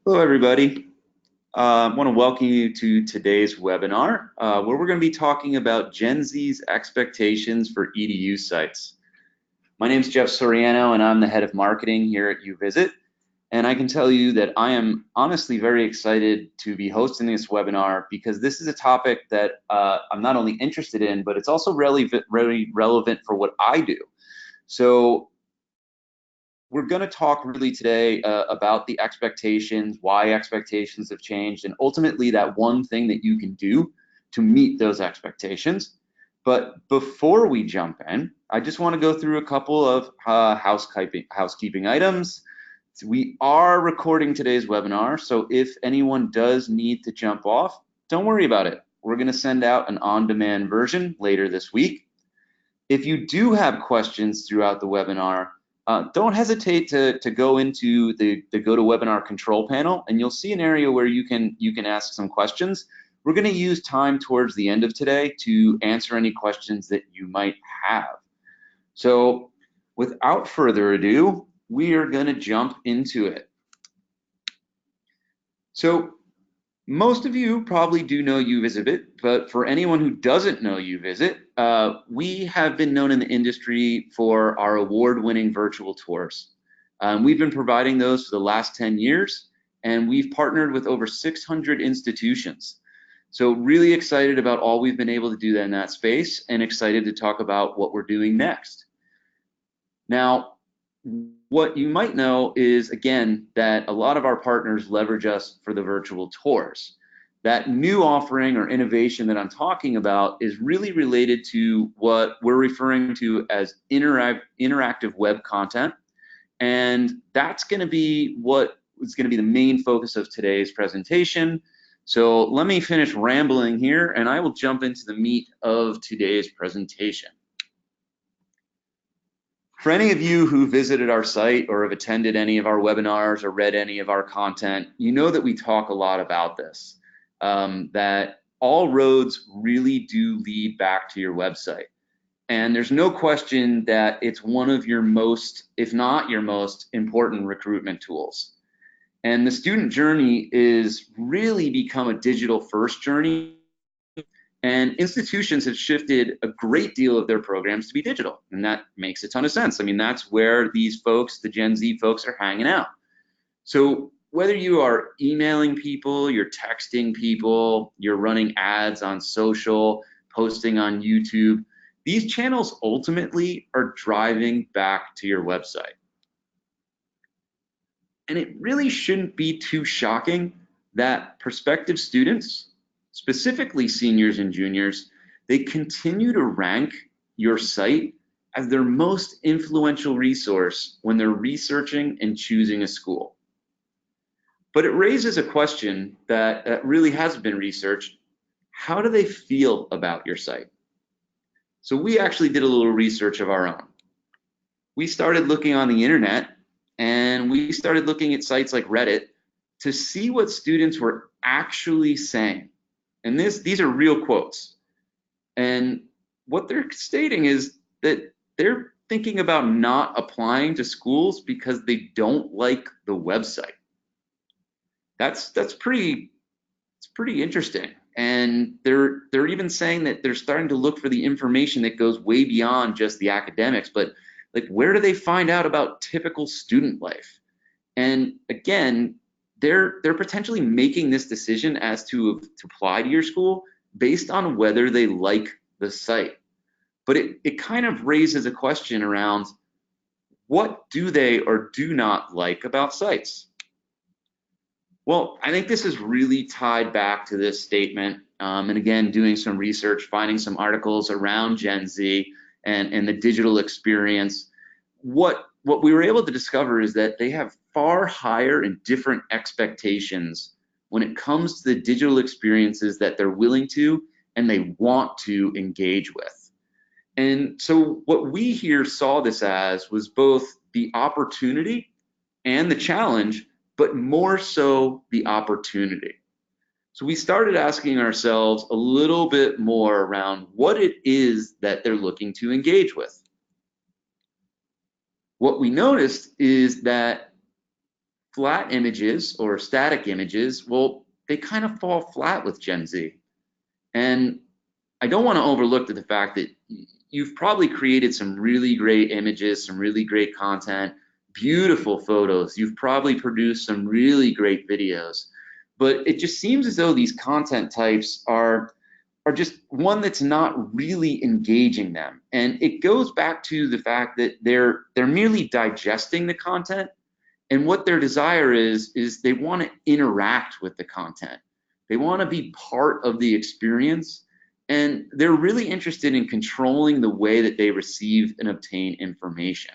Hello, everybody. I want to welcome you to today's webinar, where we're going to be talking about Gen Z's expectations for EDU sites. My name is Jeff Soriano, and I'm the head of marketing here at UVisit. And I can tell you that I am honestly very excited to be hosting this webinar because this is a topic that I'm not only interested in, but it's also really relevant for what I do. So we're going to talk really today about the expectations, why expectations have changed, and ultimately that one thing that you can do to meet those expectations. But before we jump in, I just want to go through a couple of housekeeping items. We are recording today's webinar, so if anyone does need to jump off, don't worry about it. We're going to send out an on-demand version later this week. If you do have questions throughout the webinar, don't hesitate to go into the GoToWebinar control panel, and you'll see an area where you can ask some questions. We're going to use time towards the end of today to answer any questions that you might have. So without further ado, we are going to jump into it. So most of you probably do know UVisit, but for anyone who doesn't know UVisit, we have been known in the industry for our award-winning virtual tours. We've been providing those for the last 10 years, and we've partnered with over 600 institutions. So really excited about all we've been able to do in that space, and excited to talk about what we're doing next. Now, what you might know is, again, that a lot of our partners leverage us for the virtual tours. That new offering or innovation that I'm talking about is really related to what we're referring to as interactive web content. And that's going to be what is going to be the main focus of today's presentation. So let me finish rambling here, and I will jump into the meat of today's presentation. For any of you who visited our site or have attended any of our webinars or read any of our content, you know that we talk a lot about this, that all roads really do lead back to your website. And there's no question that it's one of your most, if not your most, important recruitment tools. And the student journey is really become a digital first journey. And institutions have shifted a great deal of their programs to be digital, and that makes a ton of sense. I mean, that's where these folks, the Gen Z folks, are hanging out. So whether you are emailing people, you're texting people, you're running ads on social, posting on YouTube, these channels ultimately are driving back to your website. And it really shouldn't be too shocking that prospective students, specifically seniors and juniors, they continue to rank your site as their most influential resource when they're researching and choosing a school. But it raises a question that really hasn't been researched. How do they feel about your site? So we actually did a little research of our own. We started looking on the internet, and we started looking at sites like Reddit to see what students were actually saying. And these are real quotes. And what they're stating is that they're thinking about not applying to schools because they don't like the website. That's pretty interesting. And they're even saying that they're starting to look for the information that goes way beyond just the academics, but like, where do they find out about typical student life? And again, they're potentially making this decision as to apply to your school based on whether they like the site. But it kind of raises a question around, what do they or do not like about sites? Well, I think this is really tied back to this statement. And again, doing some research, finding some articles around Gen Z and the digital experience. What we were able to discover is that they have far higher and different expectations when it comes to the digital experiences that they're willing to and they want to engage with. And so what we here saw this as was both the opportunity and the challenge, but more so the opportunity. So we started asking ourselves a little bit more around what it is that they're looking to engage with. What we noticed is that flat images or static images, well, they kind of fall flat with Gen Z. And I don't want to overlook the fact that you've probably created some really great images, some really great content, beautiful photos. You've probably produced some really great videos. But it just seems as though these content types are just one that's not really engaging them. And it goes back to the fact that they're merely digesting the content, and what their desire is they want to interact with the content. They want to be part of the experience, and they're really interested in controlling the way that they receive and obtain information.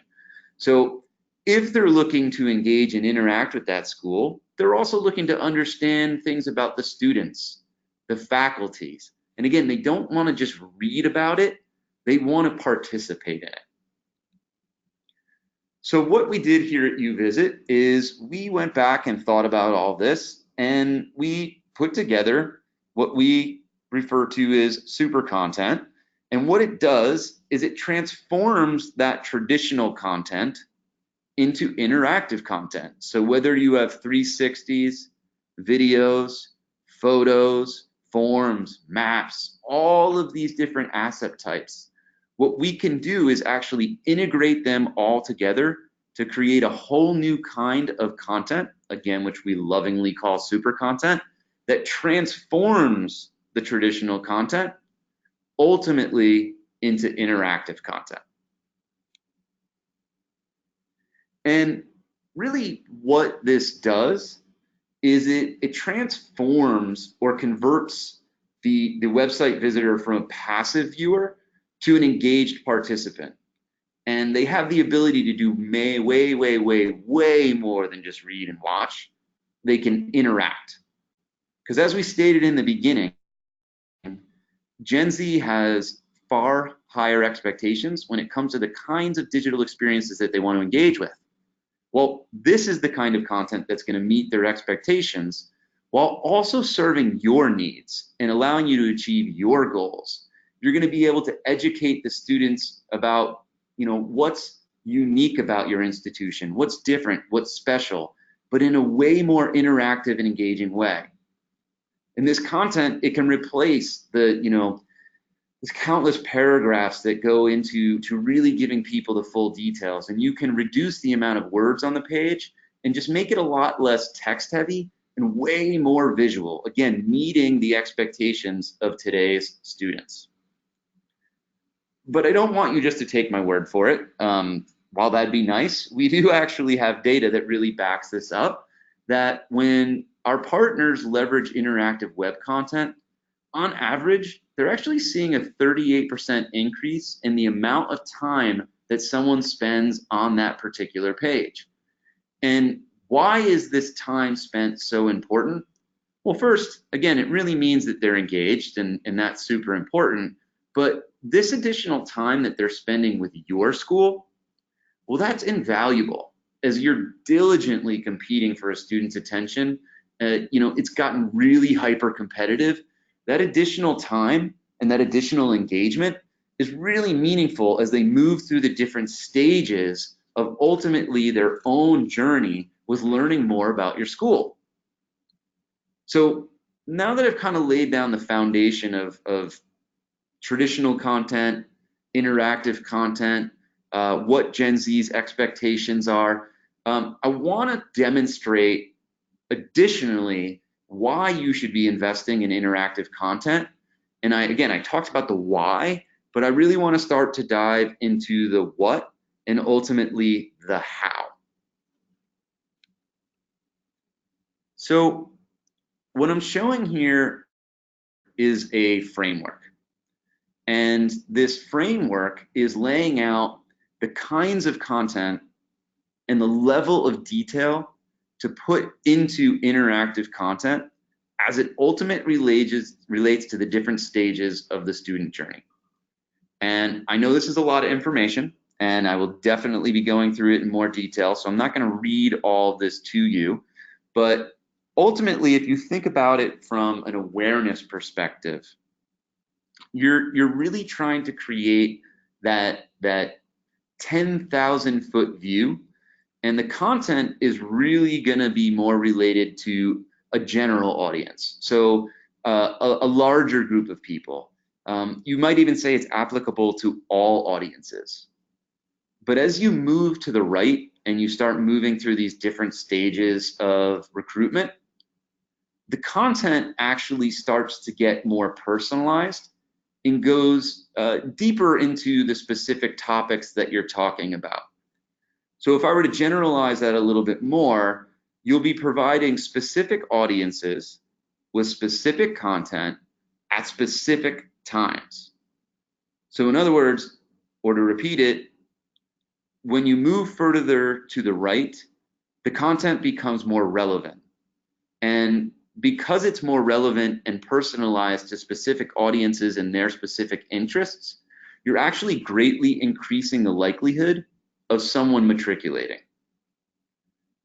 So if they're looking to engage and interact with that school, they're also looking to understand things about the students, the faculties. And again, they don't want to just read about it, they want to participate in it. So what we did here at UVisit is we went back and thought about all this, and we put together what we refer to as super content. And what it does is it transforms that traditional content into interactive content. So whether you have 360s, videos, photos, forms, maps, all of these different asset types, what we can do is actually integrate them all together to create a whole new kind of content, again, which we lovingly call super content, that transforms the traditional content ultimately into interactive content. And really what this does is it transforms or converts the website visitor from a passive viewer to an engaged participant. And they have the ability to do way more than just read and watch. They can interact. Because as we stated in the beginning, Gen Z has far higher expectations when it comes to the kinds of digital experiences that they want to engage with. Well, this is the kind of content that's going to meet their expectations while also serving your needs and allowing you to achieve your goals. You're going to be able to educate the students about, what's unique about your institution, what's different, what's special, but in a way more interactive and engaging way. In this content, it can replace there's countless paragraphs that go into really giving people the full details, and you can reduce the amount of words on the page and just make it a lot less text heavy and way more visual, again, meeting the expectations of today's students. But I don't want you just to take my word for it. While that'd be nice, we do actually have data that really backs this up, that when our partners leverage interactive web content, on average, they're actually seeing a 38% increase in the amount of time that someone spends on that particular page. And why is this time spent so important? Well, first, again, it really means that they're engaged, and that's super important. But this additional time that they're spending with your school, well, that's invaluable. As you're diligently competing for a student's attention, it's gotten really hyper competitive. That additional time and that additional engagement is really meaningful as they move through the different stages of ultimately their own journey with learning more about your school. So now that I've kind of laid down the foundation of traditional content, interactive content, what Gen Z's expectations are, I want to demonstrate additionally why you should be investing in interactive content. And I talked about the why, but I really want to start to dive into the what and ultimately the how. So what I'm showing here is a framework. And this framework is laying out the kinds of content and the level of detail to put into interactive content as it ultimately relates to the different stages of the student journey. And I know this is a lot of information, and I will definitely be going through it in more detail, so I'm not going to read all of this to you. But ultimately, if you think about it from an awareness perspective, you're really trying to create that 10,000 foot view And the content is really going to be more related to a general audience. So a larger group of people. You might even say it's applicable to all audiences. But as you move to the right and you start moving through these different stages of recruitment, the content actually starts to get more personalized and goes deeper into the specific topics that you're talking about. So if I were to generalize that a little bit more, you'll be providing specific audiences with specific content at specific times. So in other words, or to repeat it, when you move further to the right, the content becomes more relevant. And because it's more relevant and personalized to specific audiences and their specific interests, you're actually greatly increasing the likelihood of someone matriculating.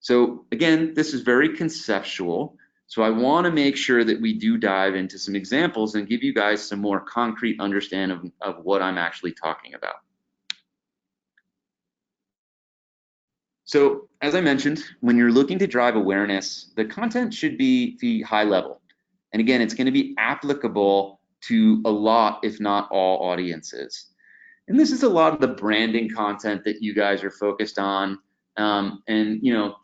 So again, this is very conceptual. So I want to make sure that we do dive into some examples and give you guys some more concrete understanding of what I'm actually talking about. So as I mentioned, when you're looking to drive awareness, the content should be high level. And again, it's going to be applicable to a lot, if not all audiences. And this is a lot of the branding content that you guys are focused on. And you know,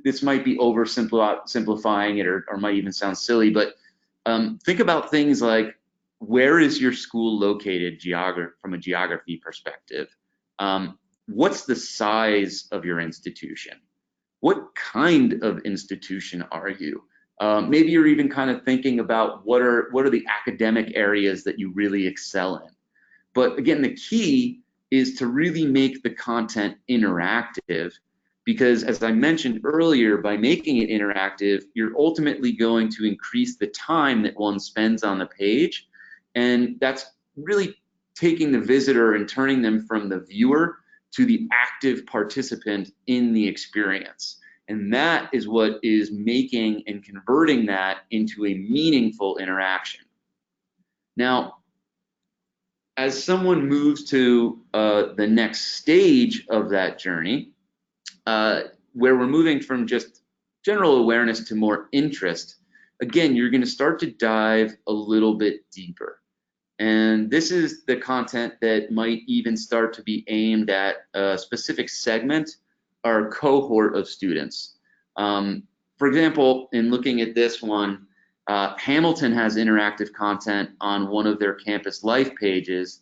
this might be oversimplifying it or might even sound silly, but think about things like, where is your school located from a geography perspective? What's the size of your institution? What kind of institution are you? Maybe you're even kind of thinking about what are the academic areas that you really excel in. But again, the key is to really make the content interactive, because as I mentioned earlier, by making it interactive, you're ultimately going to increase the time that one spends on the page. And that's really taking the visitor and turning them from the viewer to the active participant in the experience. And that is what is making and converting that into a meaningful interaction. Now, as someone moves to the next stage of that journey, where we're moving from just general awareness to more interest, again, you're going to start to dive a little bit deeper. And this is the content that might even start to be aimed at a specific segment or cohort of students. For example, in looking at this one, Hamilton has interactive content on one of their campus life pages,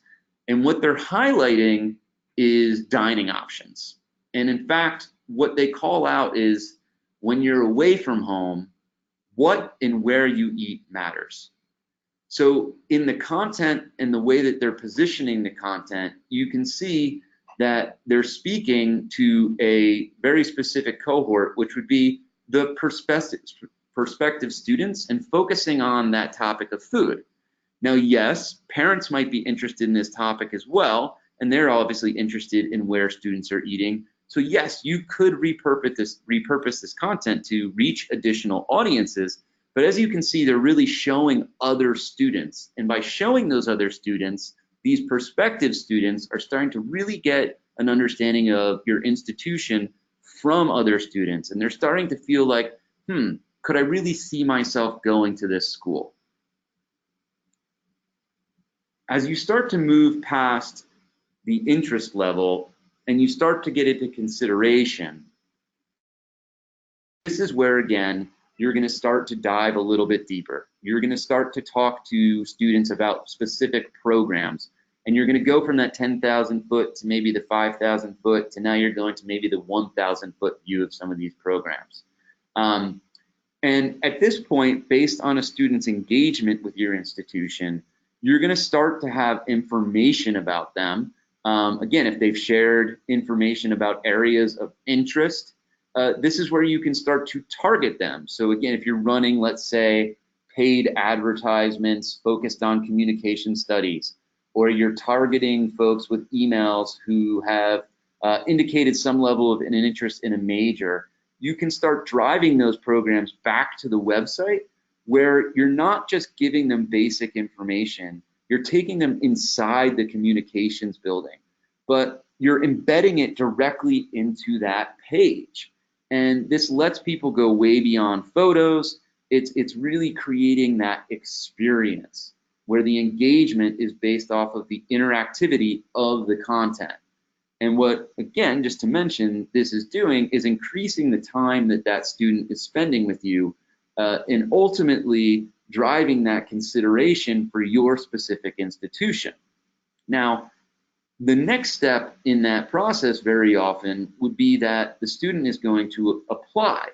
and what they're highlighting is dining options. And in fact, what they call out is, when you're away from home, what and where you eat matters. So in the content and the way that they're positioning the content, you can see that they're speaking to a very specific cohort, which would be the prospective students, and focusing on that topic of food. Now, yes, parents might be interested in this topic as well, and they're obviously interested in where students are eating. So yes, you could repurpose this content to reach additional audiences. But as you can see, they're really showing other students. And by showing those other students, these prospective students are starting to really get an understanding of your institution from other students. And they're starting to feel like, could I really see myself going to this school? As you start to move past the interest level and you start to get into consideration, this is where, again, you're going to start to dive a little bit deeper. You're going to start to talk to students about specific programs, and you're going to go from that 10,000 foot to maybe the 5,000 foot to now you're going to maybe the 1,000 foot view of some of these programs. And at this point, based on a student's engagement with your institution, you're going to start to have information about them. Again, if they've shared information about areas of interest, this is where you can start to target them. So again, if you're running, let's say, paid advertisements focused on communication studies, or you're targeting folks with emails who have indicated some level of an interest in a major, you can start driving those programs back to the website, where you're not just giving them basic information, you're taking them inside the communications building. But you're embedding it directly into that page. And this lets people go way beyond photos. It's really creating that experience where the engagement is based off of the interactivity of the content. And what, again, just to mention, this is doing is increasing the time that that student is spending with you, and ultimately driving that consideration for your specific institution. Now, the next step in that process very often would be that the student is going to apply.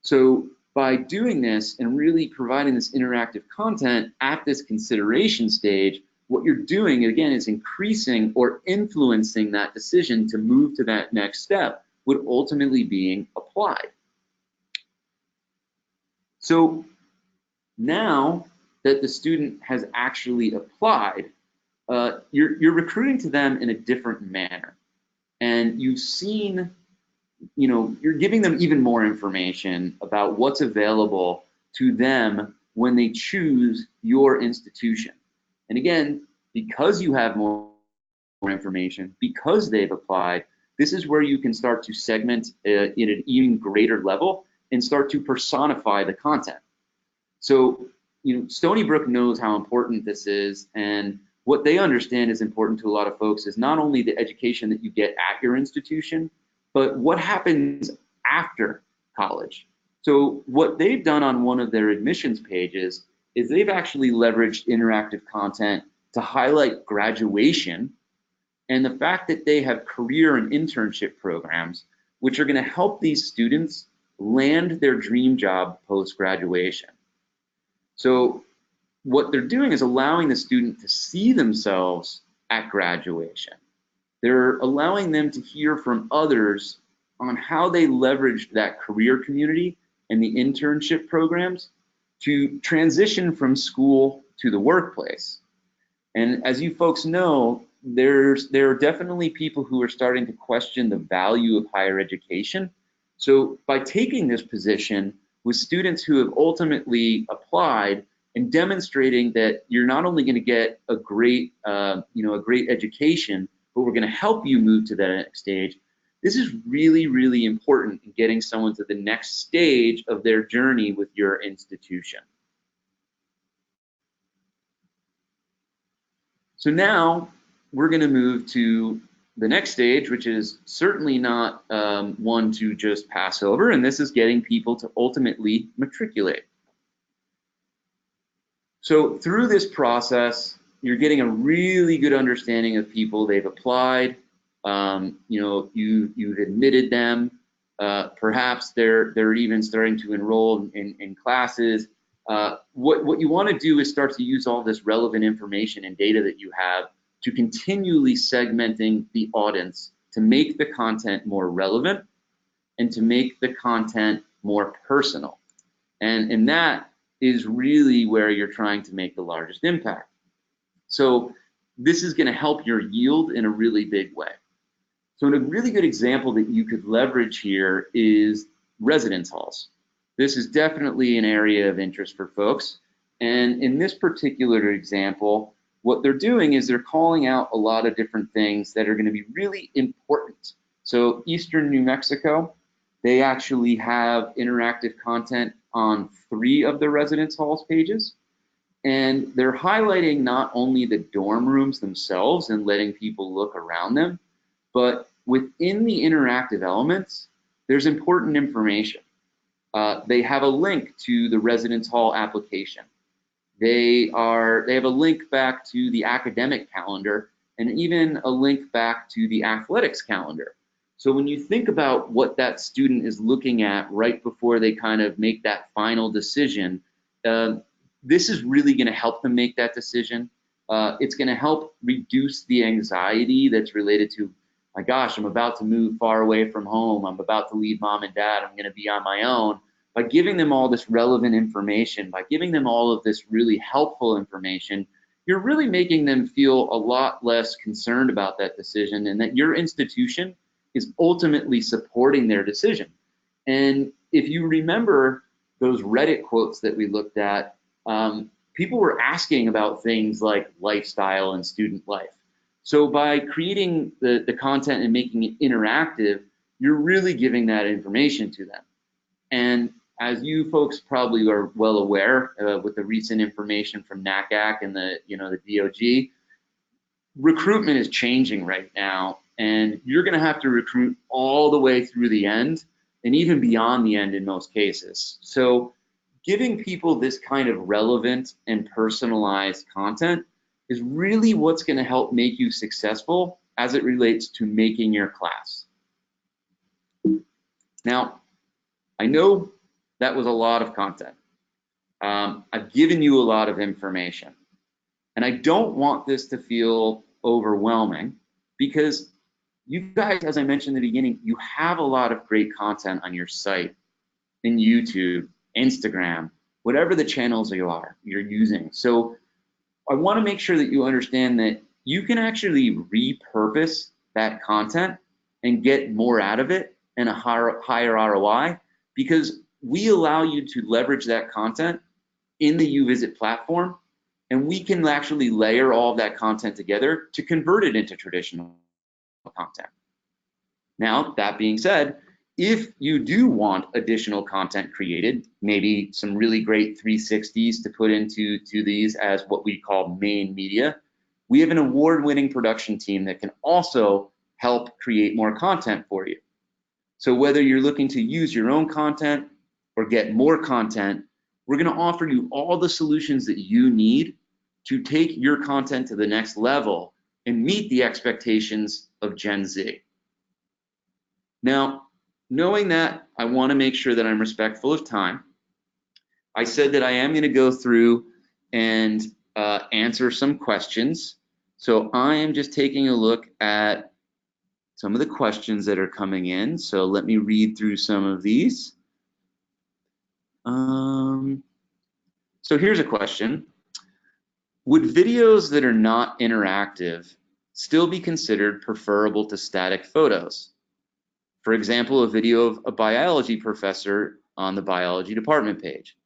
So by doing this and really providing this interactive content at this consideration stage, what you're doing, again, is increasing or influencing that decision to move to that next step, would ultimately being applied. So now that the student has actually applied, you're recruiting to them in a different manner. And you've seen, you're giving them even more information about what's available to them when they choose your institution. And again, because you have more information, because they've applied, this is where you can start to segment at an even greater level and start to personify the content. So, Stony Brook knows how important this is, and what they understand is important to a lot of folks is not only the education that you get at your institution, but what happens after college. So what they've done on one of their admissions pages is they've actually leveraged interactive content to highlight graduation and the fact that they have career and internship programs, which are going to help these students land their dream job post-graduation. So what they're doing is allowing the student to see themselves at graduation. They're allowing them to hear from others on how they leveraged that career community and the internship programs to transition from school to the workplace. And as you folks know, there are definitely people who are starting to question the value of higher education. So by taking this position with students who have ultimately applied and demonstrating that you're not only going to get a great, a great education, but we're going to help you move to that next stage. This is really, really important in getting someone to the next stage of their journey with your institution. So now we're going to move to the next stage, which is certainly not one to just pass over, and this is getting people to ultimately matriculate. So through this process, you're getting a really good understanding of people. They've applied, you've admitted them. Perhaps they're even starting to enroll in classes. What you want to do is start to use all this relevant information and data that you have to continually segmenting the audience to make the content more relevant and to make the content more personal. And that is really where you're trying to make the largest impact. So this is going to help your yield in a really big way. So a really good example that you could leverage here is residence halls. This is definitely an area of interest for folks. And in this particular example, what they're doing is they're calling out a lot of different things that are going to be really important. So Eastern New Mexico, they actually have interactive content on 3 of the residence halls pages. And they're highlighting not only the dorm rooms themselves and letting people look around them, but within the interactive elements, there's important information. They have a link to the residence hall application. They have a link back to the academic calendar and even a link back to the athletics calendar. So when you think about what that student is looking at right before they kind of make that final decision, this is really going to help them make that decision. It's going to help reduce the anxiety that's related to, my gosh, I'm about to move far away from home. I'm about to leave mom and dad. I'm going to be on my own. By giving them all this relevant information, by giving them all of this really helpful information, you're really making them feel a lot less concerned about that decision and that your institution is ultimately supporting their decision. And if you remember those Reddit quotes that we looked at, people were asking about things like lifestyle and student life. So by creating the content and making it interactive, you're really giving that information to them. And as you folks probably are well aware, with the recent information from NACAC and the DOG, recruitment is changing right now, and you're going to have to recruit all the way through the end and even beyond the end in most cases. So giving people this kind of relevant and personalized content is really what's going to help make you successful as it relates to making your class. Now, I know that was a lot of content. I've given you a lot of information, and I don't want this to feel overwhelming, because you guys, as I mentioned in the beginning, you have a lot of great content on your site, in YouTube, Instagram, whatever the channels you're using. So I want to make sure that you understand that you can actually repurpose that content and get more out of it and a higher ROI, because we allow you to leverage that content in the UVisit platform, and we can actually layer all of that content together to convert it into traditional content. Now, that being said, if you do want additional content created, maybe some really great 360s to put into these as what we call main media, we have an award-winning production team that can also help create more content for you. So whether you're looking to use your own content or get more content, we're going to offer you all the solutions that you need to take your content to the next level and meet the expectations of Gen Z. Now, knowing that, I want to make sure that I'm respectful of time. I said that I am going to go through and answer some questions. So I am just taking a look at some of the questions that are coming in. So let me read through some of these. So here's a question. Would videos that are not interactive still be considered preferable to static photos? For example, a video of a biology professor on the biology department page.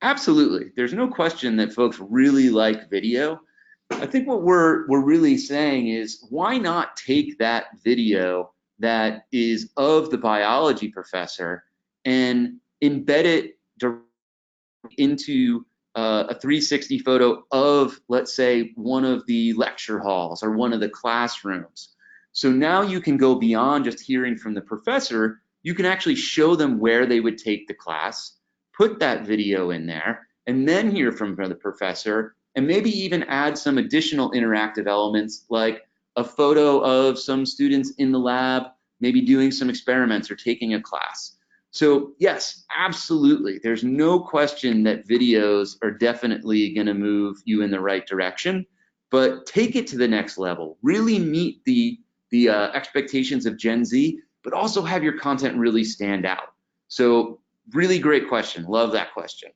Absolutely. There's no question that folks really like video. I think what we're really saying is, why not take that video that is of the biology professor and embed it into a 360 photo of, let's say, one of the lecture halls or one of the classrooms. So now you can go beyond just hearing from the professor. You can actually show them where they would take the class, put that video in there, and then hear from the professor, and maybe even add some additional interactive elements like a photo of some students in the lab, maybe doing some experiments or taking a class. So yes, absolutely. There's no question that videos are definitely going to move you in the right direction, but take it to the next level. Really meet the expectations of Gen Z, but also have your content really stand out. So really great question. Love that question.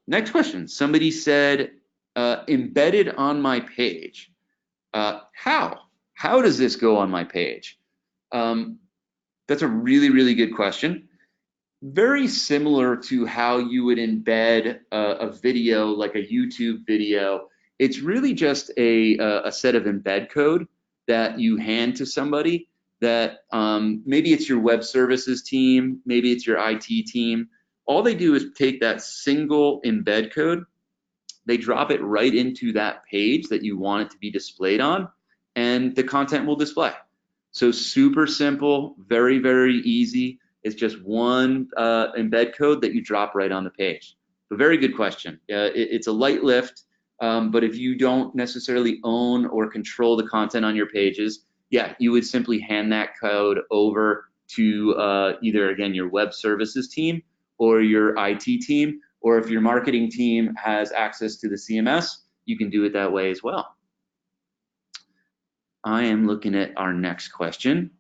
Next question. Somebody said, embedded on my page. How? How does this go on my page? That's a really, really good question. Very similar to how you would embed a video, like a YouTube video. It's really just a set of embed code that you hand to somebody that maybe it's your web services team, maybe it's your IT team. All they do is take that single embed code, they drop it right into that page that you want it to be displayed on, and the content will display. So super simple, very, very easy. It's just one embed code that you drop right on the page. A very good question. It's a light lift, but if you don't necessarily own or control the content on your pages, yeah, you would simply hand that code over to either, again, your web services team or your IT team, or if your marketing team has access to the CMS, you can do it that way as well. I am looking at our next question.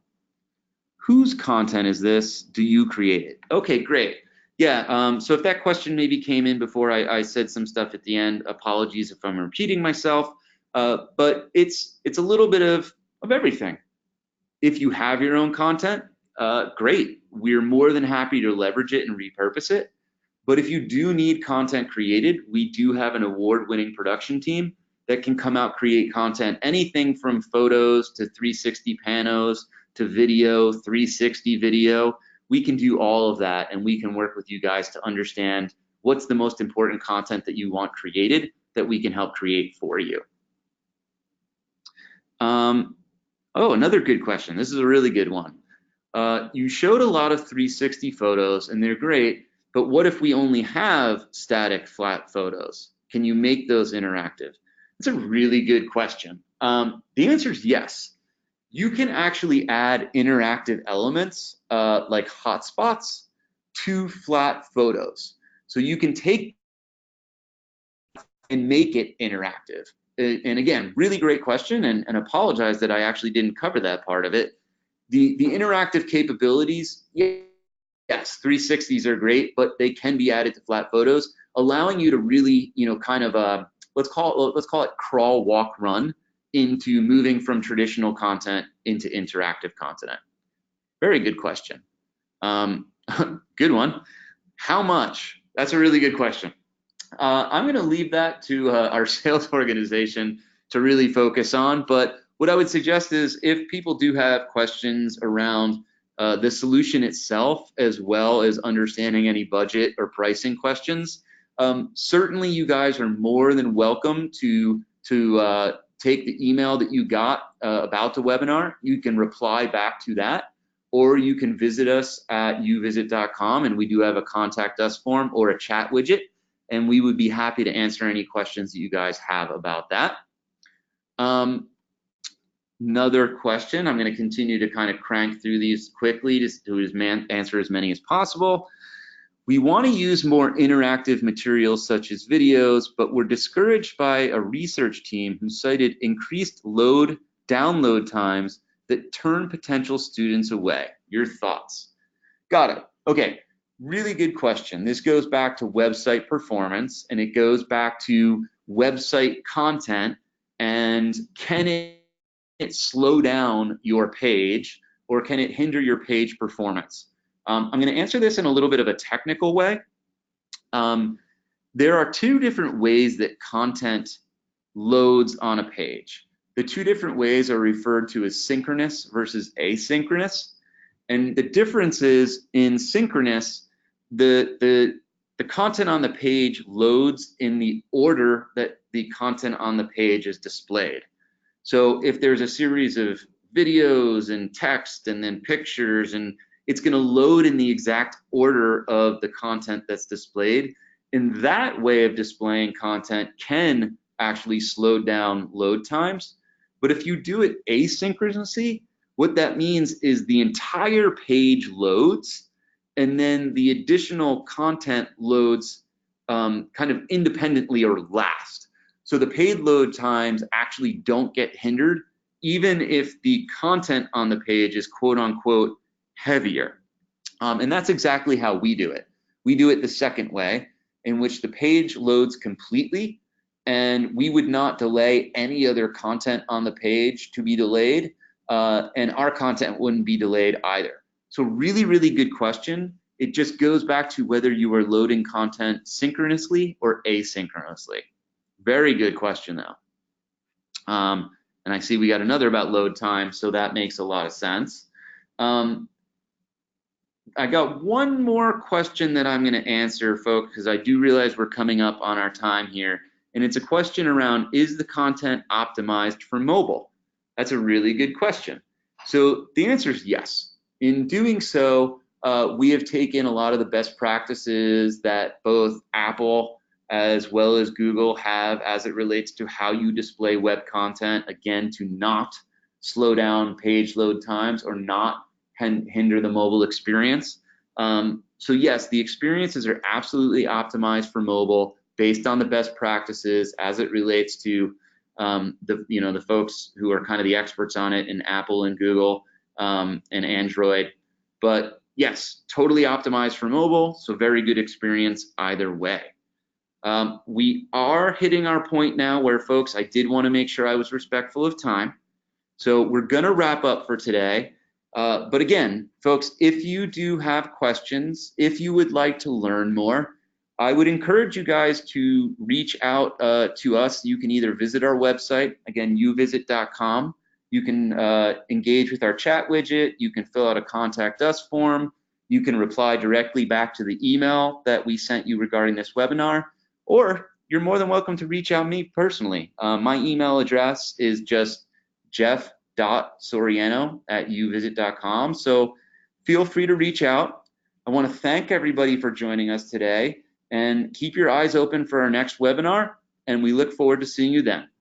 Whose content is this? Do you create it? Okay, great. Yeah, so if that question maybe came in before I said some stuff at the end, apologies if I'm repeating myself, but it's a little bit of everything. If you have your own content, great. We're more than happy to leverage it and repurpose it. But if you do need content created, we do have an award-winning production team that can come out, create content, anything from photos to 360 panos to video, 360 video. We can do all of that, and we can work with you guys to understand what's the most important content that you want created that we can help create for you. Oh, another good question. This is a really good one. You showed a lot of 360 photos, and they're great, but what if we only have static flat photos? Can you make those interactive? That's a really good question. The answer is yes. You can actually add interactive elements like hotspots to flat photos. So you can take and make it interactive. And again, really great question, and apologize that I actually didn't cover that part of it. The interactive capabilities, yes, 360s are great, but they can be added to flat photos, allowing you to really, kind of let's call it crawl, walk, run into moving from traditional content into interactive content. Very good question. Good one. How much? That's a really good question. I'm going to leave that to our sales organization to really focus on, but what I would suggest is if people do have questions around the solution itself, as well as understanding any budget or pricing questions, certainly you guys are more than welcome to take the email that you got about the webinar. You can reply back to that, or you can visit us at uvisit.com, and we do have a contact us form or a chat widget, and we would be happy to answer any questions that you guys have about that. Another question, I'm going to continue to kind of crank through these quickly to answer as many as possible. We want to use more interactive materials such as videos, but we're discouraged by a research team who cited increased download times that turn potential students away. Your thoughts? Got it. Okay, really good question. This goes back to website performance, and it goes back to website content, and can it slow down your page, or can it hinder your page performance? I'm going to answer this in a little bit of a technical way. There are two different ways that content loads on a page. The two different ways are referred to as synchronous versus asynchronous. And the difference is in synchronous, the content on the page loads in the order that the content on the page is displayed. So if there's a series of videos and text and then pictures, and it's going to load in the exact order of the content that's displayed. And that way of displaying content can actually slow down load times. But if you do it asynchronously, what that means is the entire page loads, and then the additional content loads kind of independently or last. So the page load times actually don't get hindered, even if the content on the page is quote unquote heavier. And that's exactly how we do it. We do it the second way, in which the page loads completely, and we would not delay any other content on the page to be delayed, and our content wouldn't be delayed either. So really, really good question. It just goes back to whether you are loading content synchronously or asynchronously. Very good question though. And I see we got another about load time, so that makes a lot of sense. I got one more question that I'm going to answer, folks, because I do realize we're coming up on our time here. And it's a question around, is the content optimized for mobile? That's a really good question. So the answer is yes. In doing so, we have taken a lot of the best practices that both Apple as well as Google have as it relates to how you display web content, again, to not slow down page load times or not hinder the mobile experience. So yes, the experiences are absolutely optimized for mobile based on the best practices as it relates to the folks who are kind of the experts on it in Apple and Google and Android. But yes, totally optimized for mobile, so very good experience either way. We are hitting our point now where, folks, I did want to make sure I was respectful of time. So we're going to wrap up for today. But again, folks, if you do have questions, if you would like to learn more, I would encourage you guys to reach out to us. You can either visit our website, again, uvisit.com. You can engage with our chat widget. You can fill out a contact us form. You can reply directly back to the email that we sent you regarding this webinar, or you're more than welcome to reach out to me personally. My email address is just jeff.soriano@uvisit.com. So feel free to reach out. I want to thank everybody for joining us today, and keep your eyes open for our next webinar, and we look forward to seeing you then.